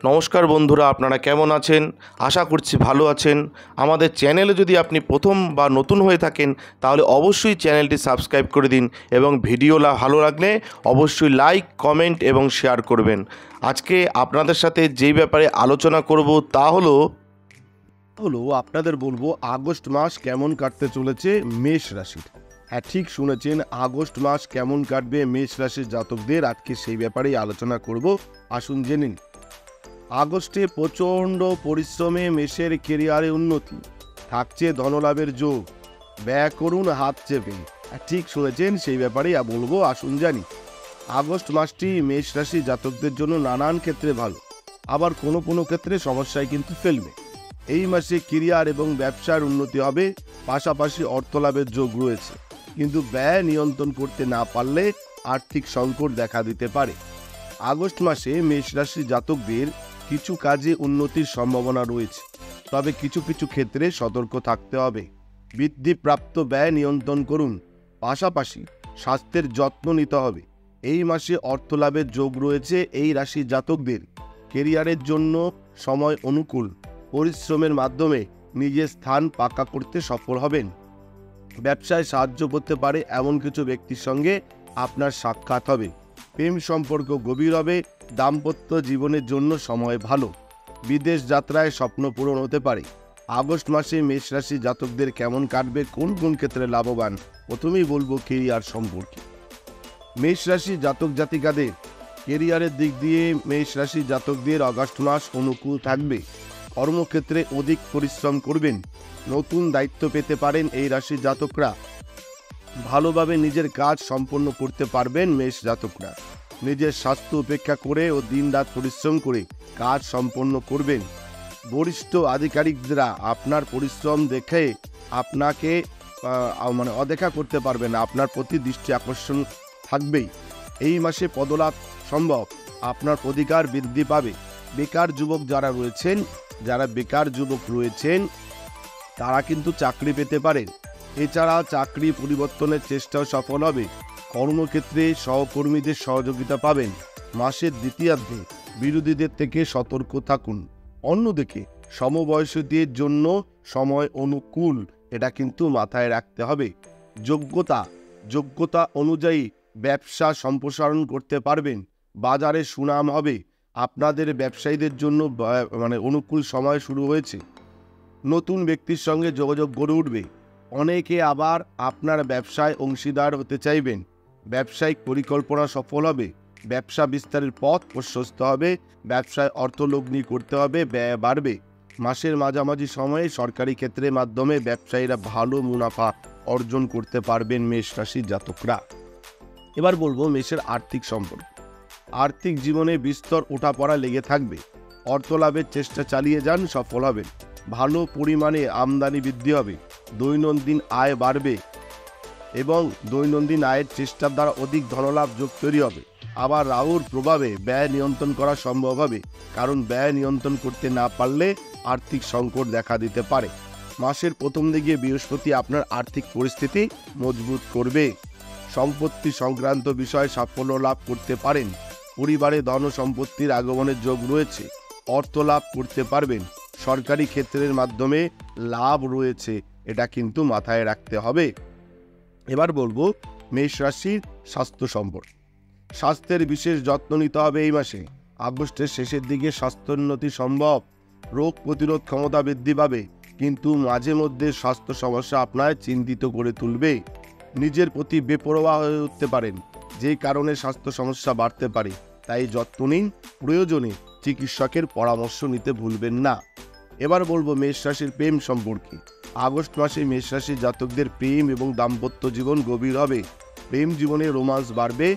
নমস্কার বন্ধুরা, আপনারা কেমন আছেন? আশা করছি ভালো আছেন। আমাদের চ্যানেলে যদি আপনি প্রথম বা নতুন হয়ে থাকেন তাহলে অবশ্যই চ্যানেলটি সাবস্ক্রাইব করে দিন এবং ভিডিও ভালো লাগলে অবশ্যই লাইক, কমেন্ট এবং শেয়ার করবেন। আজকে আপনাদের সাথে যেই ব্যাপারে আলোচনা করব তা হলো আপনাদের বলবো আগস্ট মাস কেমন কাটতে চলেছে মেষ রাশির। হ্যাঁ, ঠিক শুনেছেন, আগস্ট মাস কেমন কাটবে মেষ রাশির জাতকদের, আজকে সেই ব্যাপারেই আলোচনা করব। আসুন জেনে নিন। আগস্টে প্রচণ্ড পরিশ্রমে মেষের কেরিয়ারে উন্নতি থাকছে, ধনলাভের যোগ। ব্যয় করুন হাত চেপে। ঠিক শুনেছেন, সেই ব্যাপারেই বলবো। আসুন জানি। আগস্ট মাসটি মেষ রাশি জাতকদের জন্য নানান ক্ষেত্রে ভালো, আবার কোনো কোনো ক্ষেত্রে সমস্যায় কিন্তু ফেলবে। এই মাসে কেরিয়ার এবং ব্যবসার উন্নতি হবে, পাশাপাশি অর্থলাভের যোগ রয়েছে, কিন্তু ব্যয় নিয়ন্ত্রণ করতে না পারলে আর্থিক সংকট দেখা দিতে পারে। আগস্ট মাসে মেষ রাশি জাতকদের কিছু কাজে উন্নতির সম্ভাবনা রয়েছে, তবে কিছু কিছু ক্ষেত্রে সতর্ক থাকতে হবে। বৃদ্ধিপ্রাপ্ত ব্যয় নিয়ন্ত্রণ করুন, পাশাপাশি স্বাস্থ্যের যত্ন নিতে হবে। এই মাসে অর্থলাভের যোগ রয়েছে এই রাশি জাতকদের। কেরিয়ারের জন্য সময় অনুকূল, পরিশ্রমের মাধ্যমে নিজের স্থান পাকা করতে সফল হবেন। ব্যবসায় সাহায্য করতে পারে এমন কিছু ব্যক্তির সঙ্গে আপনার সাক্ষাৎ হবে। প্রেম সম্পর্ক গভীর হবে, দাম্পত্য জীবনের জন্য সময় ভালো। বিদেশ যাত্রায় স্বপ্ন পূরণ হতে পারে। আগস্ট মাসে মেষ রাশি জাতকদের কেমন কাটবে, কোন কোন ক্ষেত্রে লাভবান, প্রথমেই বলবো কেরিয়ার সম্পর্কে। মেষ রাশি জাতক জাতিকাদের কেরিয়ারের দিক দিয়ে মেষ রাশি জাতকদের আগস্ট মাস অনুকূল থাকবে। কর্মক্ষেত্রে অধিক পরিশ্রম করবেন, নতুন দায়িত্ব পেতে পারেন এই রাশির জাতকরা। ভালোভাবে নিজের কাজ সম্পন্ন করতে পারবেন মেষ জাতকরা। নিজের স্বাস্থ্য উপেক্ষা করে ও দিনরাত পরিশ্রম করে কাজ সম্পন্ন করবেন। বরিষ্ঠ আধিকারিকরা আপনার পরিশ্রম দেখে আপনাকে অদেখা করতে পারবেন না, আপনার প্রতি দৃষ্টি আকর্ষণ থাকবেই। এই মাসে পদলাভ সম্ভব, আপনার অধিকার বৃদ্ধি পাবে। বেকার যুবক যারা বেকার যুবক রয়েছেন তারা কিন্তু চাকরি পেতে পারেন। এছাড়া চাকরি পরিবর্তনের চেষ্টাও সফল হবে। কর্মক্ষেত্রে সহকর্মীদের সহযোগিতা পাবেন। মাসের দ্বিতীয়ার্ধে বিরোধীদের থেকে সতর্ক থাকুন। অন্যদিকে সমবয়সীদের জন্য সময় অনুকূল, এটা কিন্তু মাথায় রাখতে হবে। যোগ্যতা অনুযায়ী ব্যবসা সম্প্রসারণ করতে পারবেন। বাজারে সুনাম হবে। আপনাদের ব্যবসায়ীদের জন্য অনুকূল সময় শুরু হয়েছে। নতুন ব্যক্তির সঙ্গে যোগাযোগ গড়ে উঠবে। অনেকে আবার আপনার ব্যবসায় অংশীদার হতে চাইবেন। ব্যবসায়িক পরিকল্পনা সফল হবে। ব্যবসা বিস্তারের পথ প্রশস্ত হবে। ব্যবসায় অর্থলগ্নি করতে হবে, ব্যয় বাড়বে। মাসের মাঝামাঝি সময়ে সরকারি ক্ষেত্রের মাধ্যমে ব্যবসায়ীরা ভালো মুনাফা অর্জন করতে পারবেন মেষ রাশির জাতকরা। এবার বলবো মেষের আর্থিক সম্পর্ক। আর্থিক জীবনে বিস্তর ওঠাপড়া লেগে থাকবে। অর্থলাভের চেষ্টা চালিয়ে যান, সফল হবেন। ভালো পরিমাণে আমদানি বৃদ্ধি হবে। দৈনন্দিন আয় বাড়বে এবং দৈনন্দিন আয়ের চেষ্টার দ্বারা অধিক ধনলাভ যোগ তৈরি হবে। আবার রাহুর প্রভাবে ব্যয় নিয়ন্ত্রণ করা সম্ভব হবে, কারণ ব্যয় নিয়ন্ত্রণ করতে না পারলে আর্থিক সংকট দেখা দিতে পারে। মাসের প্রথম দিকে বৃহস্পতি আপনার আর্থিক পরিস্থিতি মজবুত করবে। সম্পত্তি সংক্রান্ত বিষয়ে সাফল্য লাভ করতে পারেন। পরিবারে ধন সম্পত্তির আগমনের যোগ রয়েছে। অর্থ লাভ করতে পারবেন। সরকারি ক্ষেত্রের মাধ্যমে লাভ রয়েছে, এটা কিন্তু মাথায় রাখতে হবে। এবার বলবো মেষ রাশির স্বাস্থ্য সম্পর্কে। স্বাস্থ্যের বিশেষ যত্ন নিতে হবে এই মাসে। আগস্টের শেষের দিকে স্বাস্থ্যোন্নতি সম্ভব। রোগ প্রতিরোধ ক্ষমতা বৃদ্ধি পাবে, কিন্তু মাঝে মধ্যে স্বাস্থ্য সমস্যা আপনার চিন্তিত করে তুলবে। নিজের প্রতি বেপরোয়া হয়ে উঠতে পারেন, যে কারণে স্বাস্থ্য সমস্যা বাড়তে পারে। তাই যত্ন নিন, প্রয়োজনে চিকিৎসকের পরামর্শ নিতে ভুলবেন না। এবার বলবো মেষ রাশির প্রেম সম্পর্কে। আগস্ট মাসে মেষ রাশির জাতকদের প্রেম এবং দাম্পত্য জীবন গভীর হবে। প্রেম জীবনে রোমান্স বাড়বে।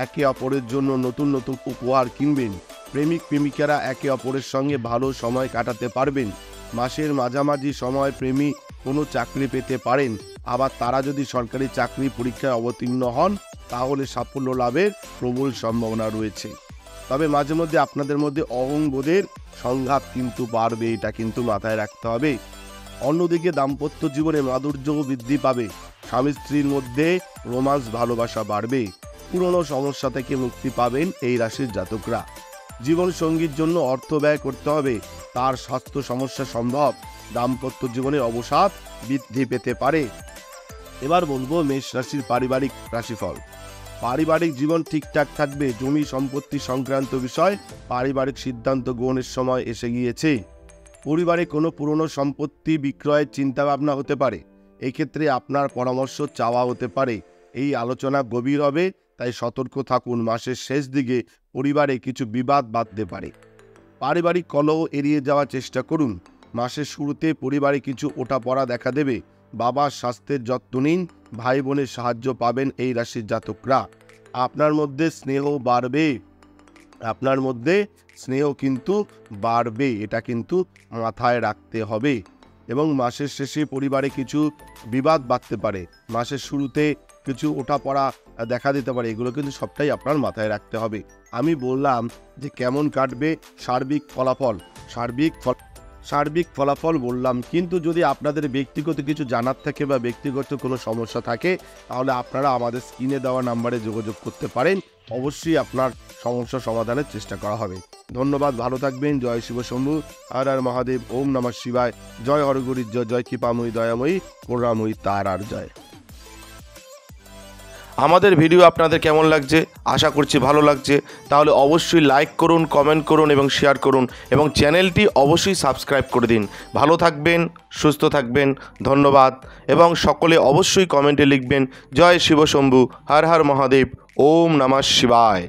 একে অপরের জন্য নতুন নতুন উপহার কিনবেন। প্রেমিক প্রেমিকারা একে অপরের সঙ্গে ভালো সময় কাটাতে পারবেন। মাসের মাঝামাঝি সময় প্রেমী কোনো চাকরি পেতে পারেন। আবার তারা যদি সরকারি চাকরি পরীক্ষায় অবতীর্ণ হন তাহলে সাফল্য লাভের প্রবল সম্ভাবনা রয়েছে। তবে মাঝে মধ্যে আপনাদের মধ্যে অহংবোধের সংঘাত কিন্তু বাড়বে, এটা কিন্তু মাথায় রাখতে হবে। অন্যদিকে দাম্পত্য জীবনে মাধুর্য বৃদ্ধি পাবে। স্বামী স্ত্রীর মধ্যে রোমান্স ভালোবাসা বাড়বে। পুরনো সমস্যা থেকে মুক্তি পাবেন এই রাশির জাতকরা। জীবনসঙ্গীর জন্য অর্থ ব্যয় করতে হবে, তার স্বাস্থ্য সমস্যা সম্ভব, দাম্পত্য জীবনের অবসাদ বৃদ্ধি পেতে পারে। এবার বলবো মেষ রাশির পারিবারিক রাশিফল। পারিবারিক জীবন ঠিকঠাক থাকবে, জমি সম্পত্তি সংক্রান্ত বিষয় পারিবারিক সিদ্ধান্ত গ্রহণের সময় এসে গিয়েছে। পরিবারে কোনো পুরনো সম্পত্তি বিক্রয়ের চিন্তাভাবনা হতে পারে, এক্ষেত্রে আপনার পরামর্শ চাওয়া হতে পারে। এই আলোচনা গভীর হবে, তাই সতর্ক থাকুন। মাসের শেষ দিকে পরিবারে কিছু বিবাদ বাধতে পারে। পারিবারিক কলহ এড়িয়ে যাওয়ার চেষ্টা করুন। মাসের শুরুতে পরিবারে কিছু ওঠাপড়া দেখা দেবে। বাবার স্বাস্থ্যের যত্ন নিন, ভাই বোনের সাহায্য পাবেন এই রাশির জাতকরা। আপনার মধ্যে স্নেহ বাড়বে, আপনার মধ্যে স্নেহ কিন্তু বাড়বে, এটা কিন্তু মাথায় রাখতে হবে। এবং মাসের শেষে পরিবারে কিছু বিবাদ বাড়তে পারে, মাসের শুরুতে কিছু ওঠাপড়া দেখা দিতে পারে, এগুলো কিন্তু সবটাই আপনার মাথায় রাখতে হবে। আমি বললাম যে কেমন কাটবে সার্বিক ফলাফল বললাম, কিন্তু যদি আপনাদের ব্যক্তিগত কিছু জানার থাকে বা ব্যক্তিগত কোনো সমস্যা থাকে, তাহলে আপনারা আমাদের স্ক্রিনে দেওয়া নাম্বারে যোগাযোগ করতে পারেন। অবশ্যই আপনার সমস্যা সমাধানের চেষ্টা করা হবে। ধন্যবাদ, ভালো থাকবেন। জয় শিব শম্ভু, হর হর মহাদেব, ওম নমঃ শিবায়, জয় হরগরির জয়, জয় কৃপাময়ী দয়াময়ী করুণাময়ী তার আর জয়। আমাদের ভিডিও আপনাদের কেমন লাগছে? আশা করছি ভালো লাগছে। তাহলে অবশ্যই লাইক করুন, কমেন্ট করুন এবং শেয়ার করুন, এবং চ্যানেলটি অবশ্যই সাবস্ক্রাইব করে দিন। ভালো থাকবেন, সুস্থ থাকবেন, ধন্যবাদ। এবং সকলে অবশ্যই কমেন্টে লিখবেন জয় শিব শম্ভু, হর হর মহাদেব, ওম নমঃ শিবায়।